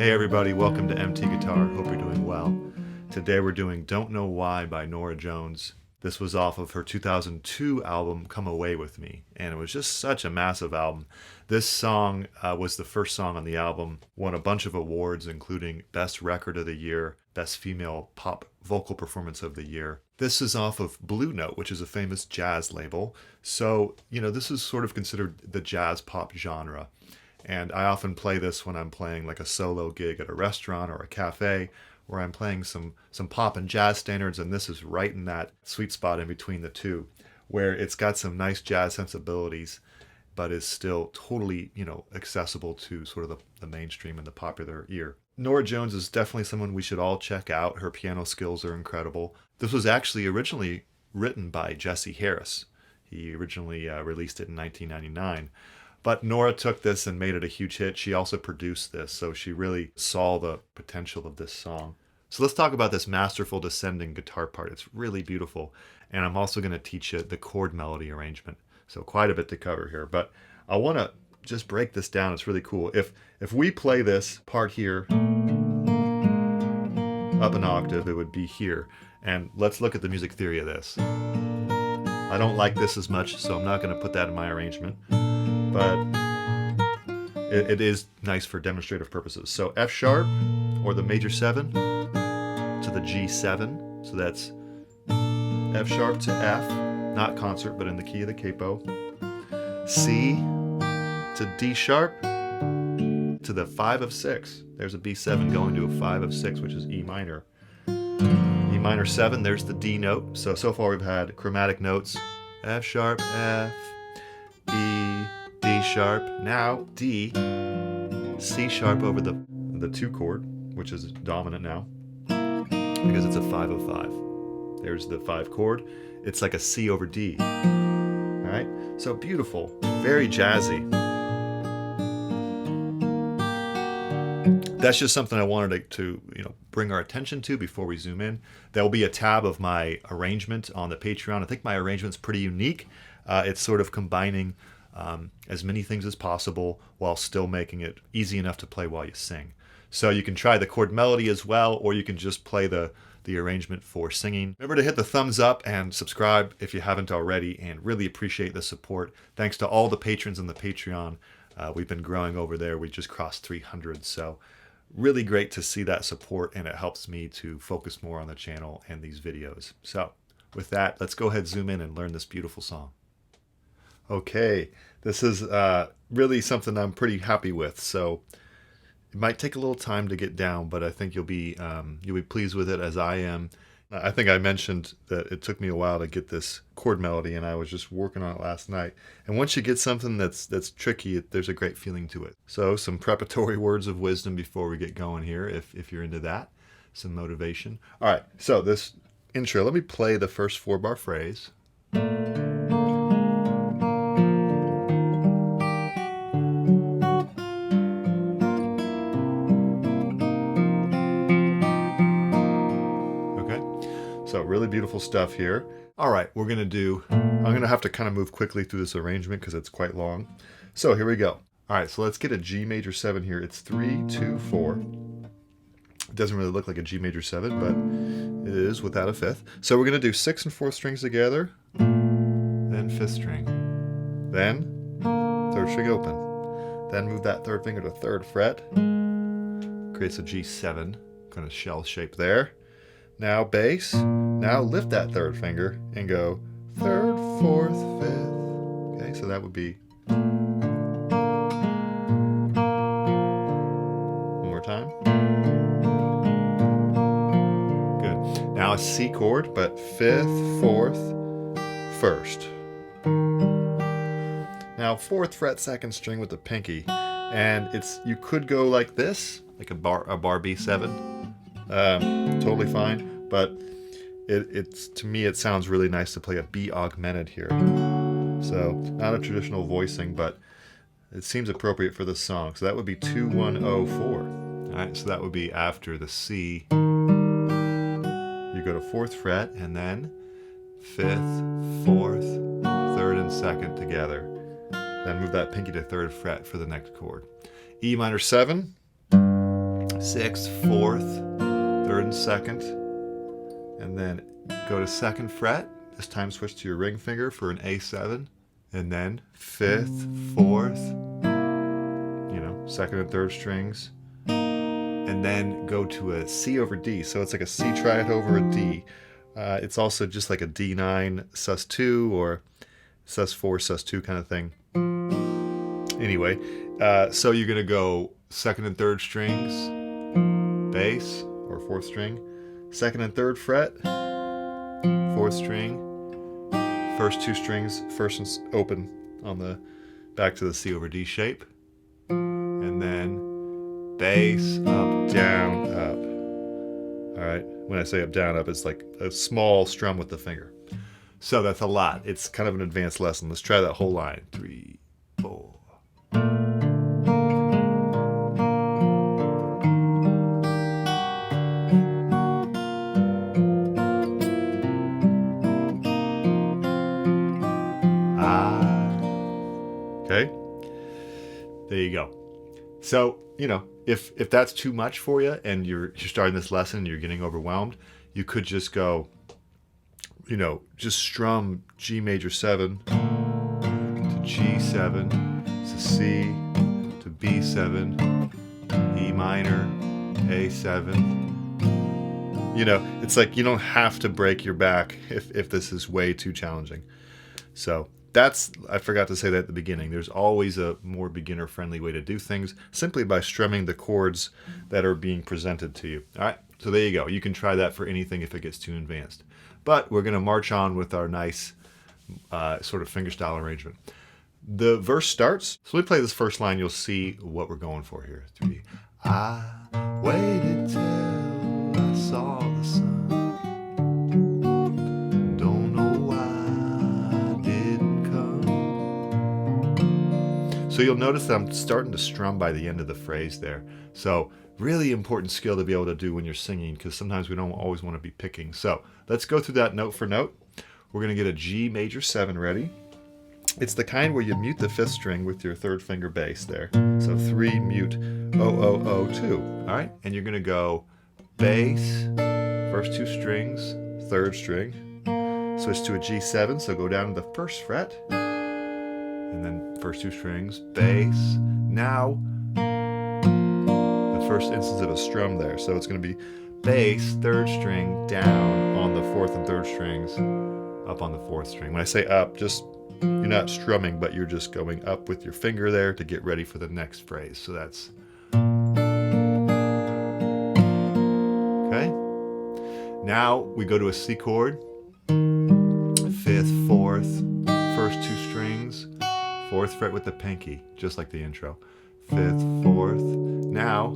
Hey everybody, welcome to MT Guitar. Hope you're doing well. Today we're doing Don't Know Why by Norah Jones. This was off of her 2002 album Come Away With Me, and it was just such a massive album. This song was the first song on the album, won a bunch of awards including Best Record of the Year, Best Female Pop Vocal Performance of the Year. This is off of Blue Note, which is a famous jazz label. So, this is sort of considered the jazz pop genre. And I often play this when I'm playing like a solo gig at a restaurant or a cafe where I'm playing some pop and jazz standards, and this is right in that sweet spot in between the two, where it's got some nice jazz sensibilities, but is still totally, accessible to sort of the mainstream and the popular ear. Norah Jones is definitely someone we should all check out. Her piano skills are incredible. This was actually originally written by Jesse Harris. He originally released it in 1999. But Norah took this and made it a huge hit. She also produced this, so she really saw the potential of this song. So let's talk about this masterful descending guitar part. It's really beautiful. And I'm also going to teach you the chord melody arrangement. So quite a bit to cover here. But I want to just break this down. It's really cool. If we play this part here up an octave, it would be here. And let's look at the music theory of this. I don't like this as much, so I'm not going to put that in my arrangement. But it is nice for demonstrative purposes. So F sharp, or the major 7, to the G7. So that's F sharp to F, not concert, but in the key of the capo. C to D sharp, to the 5 of 6. There's a B7 going to a 5 of 6, which is E minor. E minor 7, there's the D note. So far we've had chromatic notes, F sharp, F, E, D sharp, now D, C sharp over the 2 chord, which is dominant now, because it's a 5 of 5. There's the 5 chord. It's like a C over D. All right, so beautiful, very jazzy. That's just something I wanted to bring our attention to before we zoom in. There will be a tab of my arrangement on the Patreon. I think my arrangement's pretty unique. It's sort of combining as many things as possible while still making it easy enough to play while you sing. So you can try the chord melody as well, or you can just play the arrangement for singing. Remember to hit the thumbs up and subscribe if you haven't already, and really appreciate the support. Thanks to all the patrons on the Patreon. We've been growing over there. We just crossed 300, so really great to see that support, and it helps me to focus more on the channel and these videos. So with that, let's go ahead, zoom in, and learn this beautiful song. Okay, this is really something I'm pretty happy with. So it might take a little time to get down, but I think you'll be pleased with it, as I am. I think I mentioned that it took me a while to get this chord melody, and I was just working on it last night. And once you get something that's tricky, there's a great feeling to it. So some preparatory words of wisdom before we get going here, if you're into that, some motivation. All right, so this intro, let me play the first 4-bar phrase. So really beautiful stuff here. All right, I'm going to have to kind of move quickly through this arrangement because it's quite long. So here we go. All right, so let's get a G major 7 here. It's 3, 2, 4. It doesn't really look like a G major 7, but it is without a 5th. So we're going to do 6th and 4th strings together, then 5th string, then 3rd string open, then move that 3rd finger to 3rd fret, creates a G7, kind of shell shape there. Now bass, now lift that 3rd finger and go 3rd, 4th, 5th. Okay, so that would be, one more time. Good. Now a C chord, but 5th, 4th, 1st. Now 4th fret 2nd string with the pinky, and you could go like this, like a bar B7. Totally fine, but to me it sounds really nice to play a B augmented here. So not a traditional voicing, but it seems appropriate for this song. So that would be 2, 1, 0, 4. All right, so that would be after the C. You go to 4th fret, and then 5th, 4th, 3rd, and 2nd together. Then move that pinky to 3rd fret for the next chord. E minor 7. sixth, fourth, third and second, and then go to second fret. This time switch to your ring finger for an A7, and then fifth, fourth, second and third strings, and then go to a C over D. So it's like a C triad over a D. It's also just like a D9 sus2 or sus4 sus2 kind of thing. Anyway, so you're gonna go second and third strings, bass or fourth string, second and third fret, fourth string, first two strings, first and open on the back to the C over D shape, and then bass, up, down, up. All right, when I say up, down, up, it's like a small strum with the finger. So that's a lot. It's kind of an advanced lesson. Let's try that whole line. 3, 4. Okay, there you go. So, if that's too much for you and you're starting this lesson and you're getting overwhelmed, you could just go, just strum G major 7 to G7 to C to B7, E minor, A7. It's like you don't have to break your back if this is way too challenging. So I forgot to say that at the beginning. There's always a more beginner-friendly way to do things simply by strumming the chords that are being presented to you. All right, so there you go. You can try that for anything if it gets too advanced. But we're going to march on with our nice sort of fingerstyle arrangement. The verse starts. So let me play this first line. You'll see what we're going for here. 3. I waited till I saw the sun. So you'll notice that I'm starting to strum by the end of the phrase there. So really important skill to be able to do when you're singing, because sometimes we don't always want to be picking. So let's go through that note for note. We're going to get a G major 7 ready. It's the kind where you mute the 5th string with your 3rd finger bass there. So 3 mute O O O 2. All right, and you're going to go bass, first 2 strings, 3rd string, switch to a G7, so go down to the 1st fret. And then first 2 strings, bass. Now, the first instance of a strum there. So it's going to be bass, 3rd string, down on the 4th and 3rd strings, up on the 4th string. When I say up, you're not strumming, but you're just going up with your finger there to get ready for the next phrase. So that's... Okay. Now we go to a C chord. 5th, 4th, first 2 strings. 4th fret with the pinky, just like the intro. 5th, 4th. Now,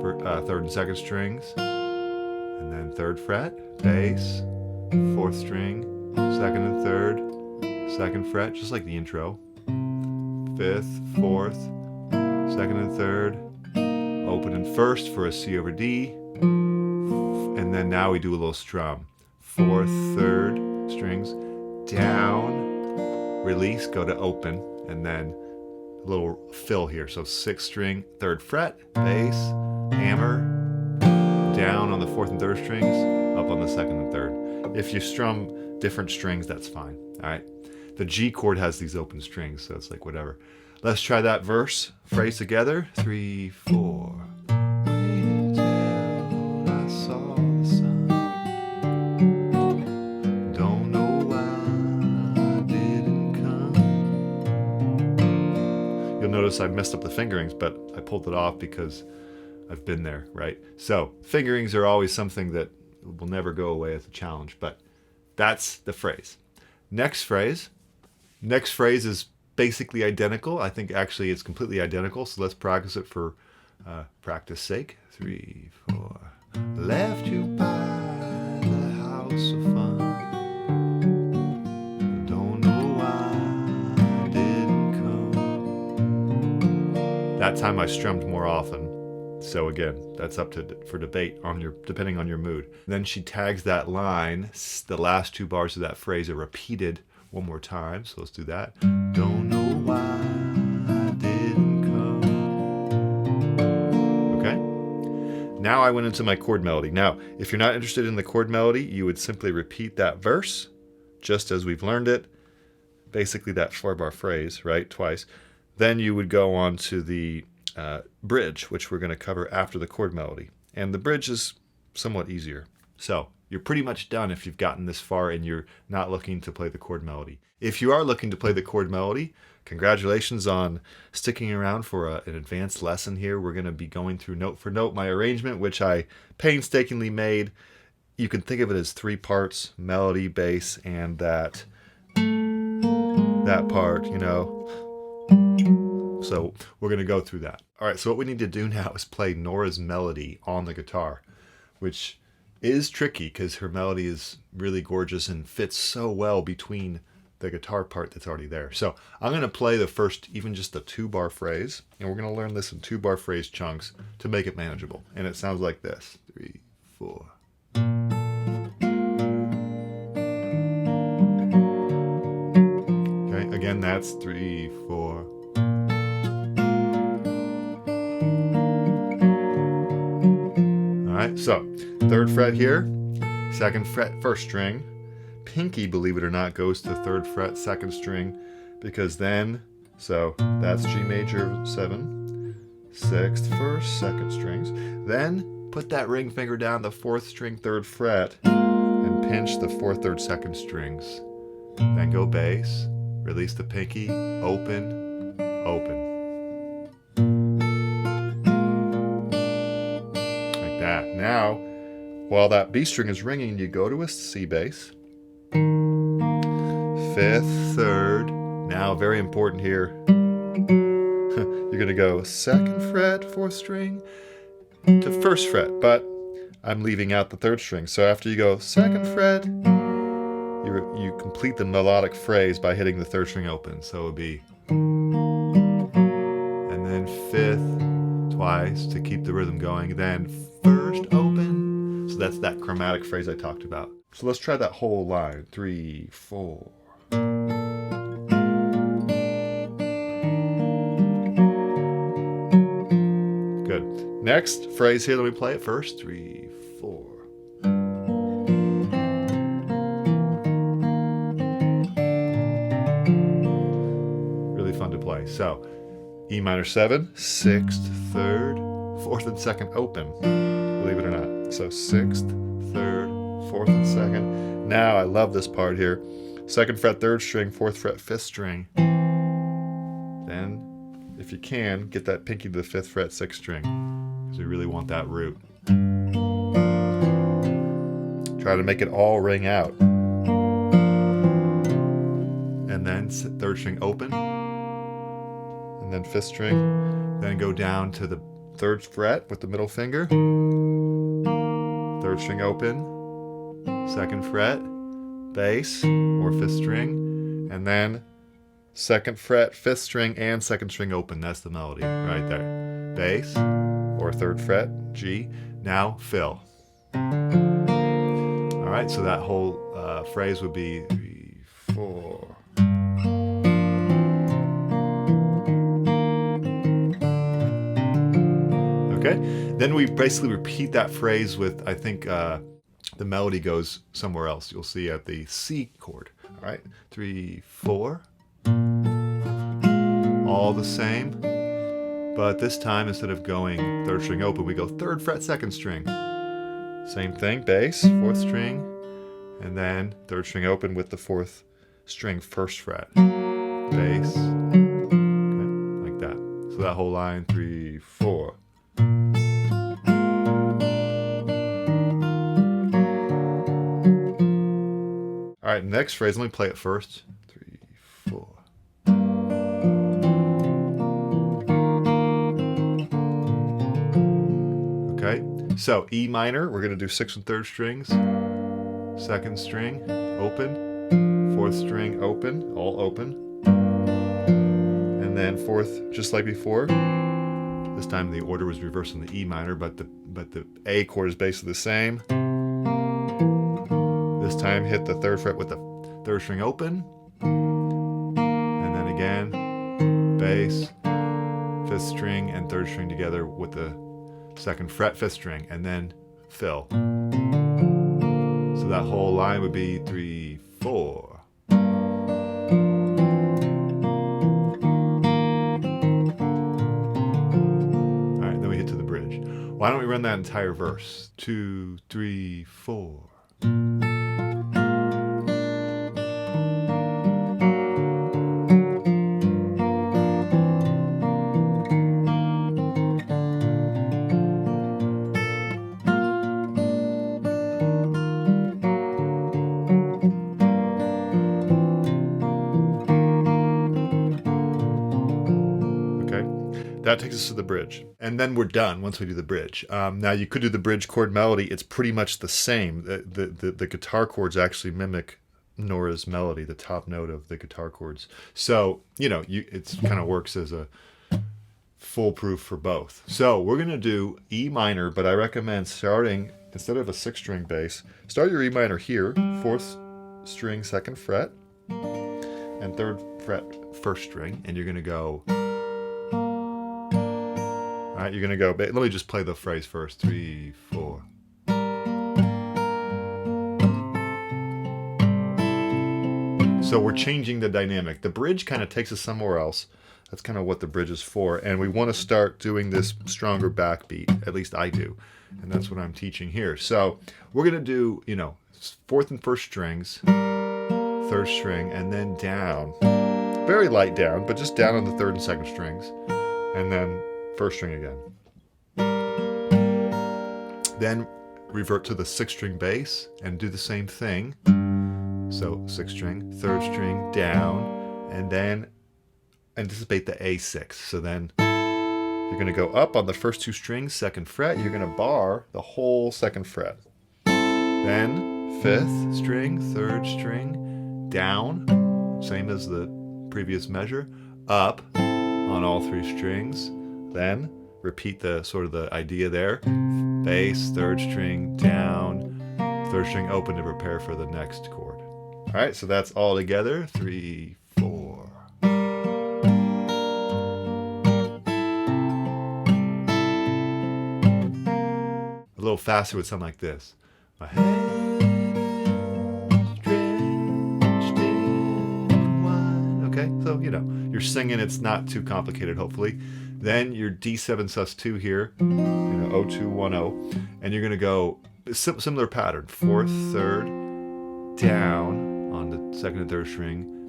for 3rd and 2nd strings, and then 3rd fret, bass, 4th string, 2nd and 3rd, 2nd fret, just like the intro. 5th, 4th, 2nd and 3rd, open and 1st for a C over D, and then now we do a little strum. 4th, 3rd strings, down, release, go to open, and then a little fill here. So 6th string, 3rd fret, bass, hammer, down on the 4th and 3rd strings, up on the 2nd and 3rd. If you strum different strings, that's fine. All right. The G chord has these open strings, so it's like whatever. Let's try that phrase together. 3, 4. Waited till I saw the sun. Don't know why I didn't come. You'll notice I messed up the fingerings, but I pulled it off because I've been there, right? So fingerings are always something that will never go away as a challenge, but that's the phrase. Next phrase is basically identical. I think actually it's completely identical, so let's practice it for practice sake. 3, 4. Left you by the house of fun. Don't know why I didn't come. That time I strummed more often. So again, that's up for debate depending on your mood. Then she tags that line. The last 2 bars of that phrase are repeated one more time. So let's do that. Don't know why I didn't come. Okay. Now I went into my chord melody. Now, if you're not interested in the chord melody, you would simply repeat that verse, just as we've learned it. Basically that 4-bar phrase, right, twice. Then you would go on to the bridge, which we're going to cover after the chord melody. And the bridge is somewhat easier. So you're pretty much done if you've gotten this far and you're not looking to play the chord melody. If you are looking to play the chord melody, congratulations on sticking around for an advanced lesson here. We're going to be going through note for note my arrangement, which I painstakingly made. You can think of it as 3 parts: melody, bass, and that part, you know. So we're going to go through that. All right, so what we need to do now is play Norah's melody on the guitar, which is tricky because her melody is really gorgeous and fits so well between the guitar part that's already there. So I'm going to play the first, even just the 2-bar phrase, and we're going to learn this in 2-bar phrase chunks to make it manageable. And it sounds like this: 3, 4. Okay, again, that's 3, 4. All right, so 3rd fret here, 2nd fret, 1st string. Pinky, believe it or not, goes to 3rd fret, 2nd string, because then, so that's G major 7, 6th, 1st, 2nd strings. Then put that ring finger down the 4th string, 3rd fret, and pinch the 4th, 3rd, 2nd strings. Then go bass, release the pinky, open, open. Like that. Now, while that B string is ringing, you go to a C bass. 5th, 3rd. Now, very important here. You're going to go 2nd fret, 4th string to 1st fret, but I'm leaving out the 3rd string. So after you go 2nd fret, you complete the melodic phrase by hitting the 3rd string open. So it would be, and then 5th twice to keep the rhythm going, then 1st open. So that's that chromatic phrase I talked about. So let's try that whole line. 3, 4. Good. Next phrase here, let me play it first. 3, 4. Really fun to play. So, E minor 7, 6th, 3rd, 4th, and 2nd open. Believe it or not. So 6th, 3rd, 4th, and 2nd. Now I love this part here. 2nd fret, 3rd string, 4th fret, 5th string. Then, if you can, get that pinky to the 5th fret, 6th string, because we really want that root. Try to make it all ring out. And then 3rd string open, and then 5th string. Then go down to the 3rd fret with the middle finger. 3rd string open, 2nd fret, bass or 5th string, and then 2nd fret, 5th string, and 2nd string open. That's the melody right there. Bass or 3rd fret, G. Now fill. All right, so that whole phrase would be 3, 4. Okay, then we basically repeat that phrase with, I think, the melody goes somewhere else. You'll see at the C chord. All right, 3, 4. All the same, but this time instead of going 3rd string open, we go 3rd fret, 2nd string. Same thing, bass, 4th string, and then 3rd string open with the 4th string, 1st fret, bass. Okay, like that. So that whole line, 3, 4. All right, next phrase, let me play it first. 3, 4. Okay, so E minor, we're going to do 6th and 3rd strings. 2nd string, open. 4th string, open, all open. And then 4th, just like before. This time the order was reversed on the E minor, but the A chord is basically the same. This time hit the 3rd fret with the 3rd string open. And then again, bass, 5th string, and 3rd string together with the 2nd fret, 5th string, and then fill. So that whole line would be 3, 4. Why don't we run that entire verse? 2, 3, 4. That takes us to the bridge. And then we're done once we do the bridge. Now you could do the bridge chord melody. It's pretty much the same. The guitar chords actually mimic Norah's melody, the top note of the guitar chords. So, it kind of works as a foolproof for both. So we're going to do E minor, but I recommend starting, instead of a 6-string bass, start your E minor here, 4th string, 2nd fret, and 3rd fret, 1st string, and you're going to go... All right, you're going to go, let me just play the phrase first. 3, 4. So we're changing the dynamic. The bridge kind of takes us somewhere else. That's kind of what the bridge is for. And we want to start doing this stronger backbeat. At least I do. And that's what I'm teaching here. So we're going to do, 4th and 1st strings, 3rd string, and then down. Very light down, but just down on the 3rd and 2nd strings. And then 1st string again. Then revert to the 6th string bass and do the same thing. So 6th string, 3rd string, down, and then anticipate the A6. So then you're going to go up on the first 2 strings, 2nd fret. You're going to bar the whole 2nd fret. Then 5th string, 3rd string, down, same as the previous measure, up on all 3 strings. Then repeat the sort of the idea there. Bass, 3rd string, down, 3rd string open to prepare for the next chord. All right, so that's all together. 3, 4. A little faster would sound like this. My head is drenched in wine. Okay, so you're singing. It's not too complicated, hopefully. Then your D7 sus2 here, 0210, and you're going to go similar pattern. 4th, 3rd, down on the 2nd and 3rd string,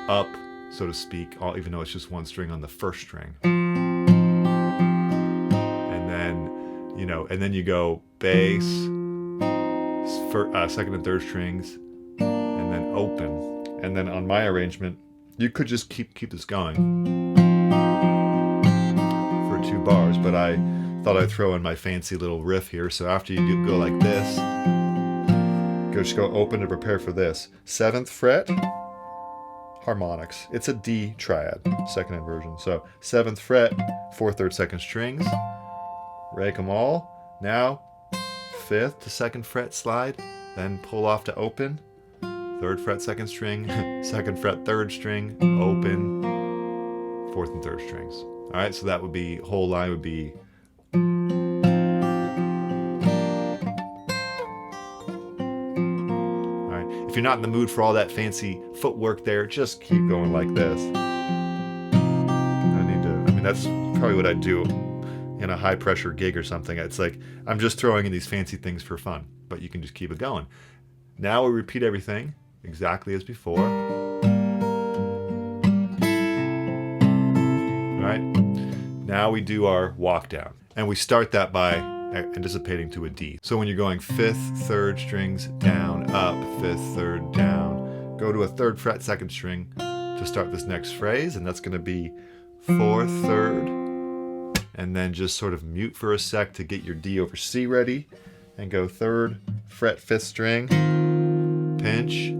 up, so to speak, even though it's just 1 string on the 1st string. And then, and then you go bass, 2nd and 3rd strings, and then open. And then on my arrangement, you could just keep this going. 2 bars, but I thought I'd throw in my fancy little riff here. So after you go like this, just go open to prepare for this. 7th fret, harmonics. It's a D triad, 2nd inversion. So 7th fret, 4th, 3rd, 2nd strings, rake them all. Now 5th to 2nd fret slide, then pull off to open. 3rd fret, 2nd string, 2nd fret, 3rd string, open, 4th and 3rd strings. All right, so that would be, whole line would be. All right, if you're not in the mood for all that fancy footwork there, just keep going like this. That's probably what I'd do in a high pressure gig or something. It's like, I'm just throwing in these fancy things for fun, but you can just keep it going. Now we repeat everything exactly as before. Right? Now we do our walk down, and we start that by anticipating to a D. So when you're going 5th, 3rd strings down, up, 5th, 3rd, down, go to a 3rd fret, 2nd string to start this next phrase, and that's going to be 4th, 3rd, and then just sort of mute for a sec to get your D over C ready, and go 3rd fret, 5th string, pinch,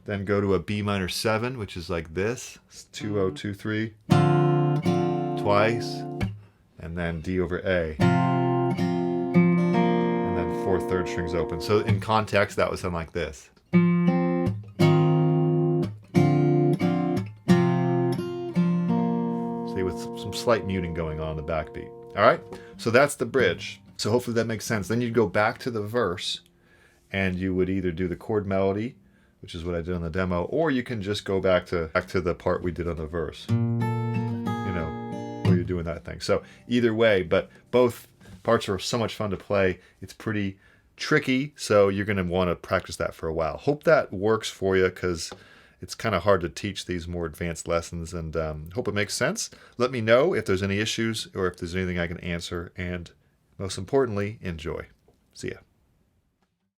then go to a B minor 7, which is like this, 2023. Twice, and then D over A, and then 4th, 3rd strings open. So in context, that would sound like this. See, with some slight muting going on in the backbeat. All right, so that's the bridge. So hopefully that makes sense. Then you'd go back to the verse, and you would either do the chord melody, which is what I did on the demo, or you can just go back to the part we did on the verse. Where you're doing that thing. So either way, but both parts are so much fun to play. It's pretty tricky, so you're going to want to practice that for a while. Hope that works for you, because it's kind of hard to teach these more advanced lessons, and hope it makes sense. Let me know if there's any issues or if there's anything I can answer, and most importantly, enjoy. See ya.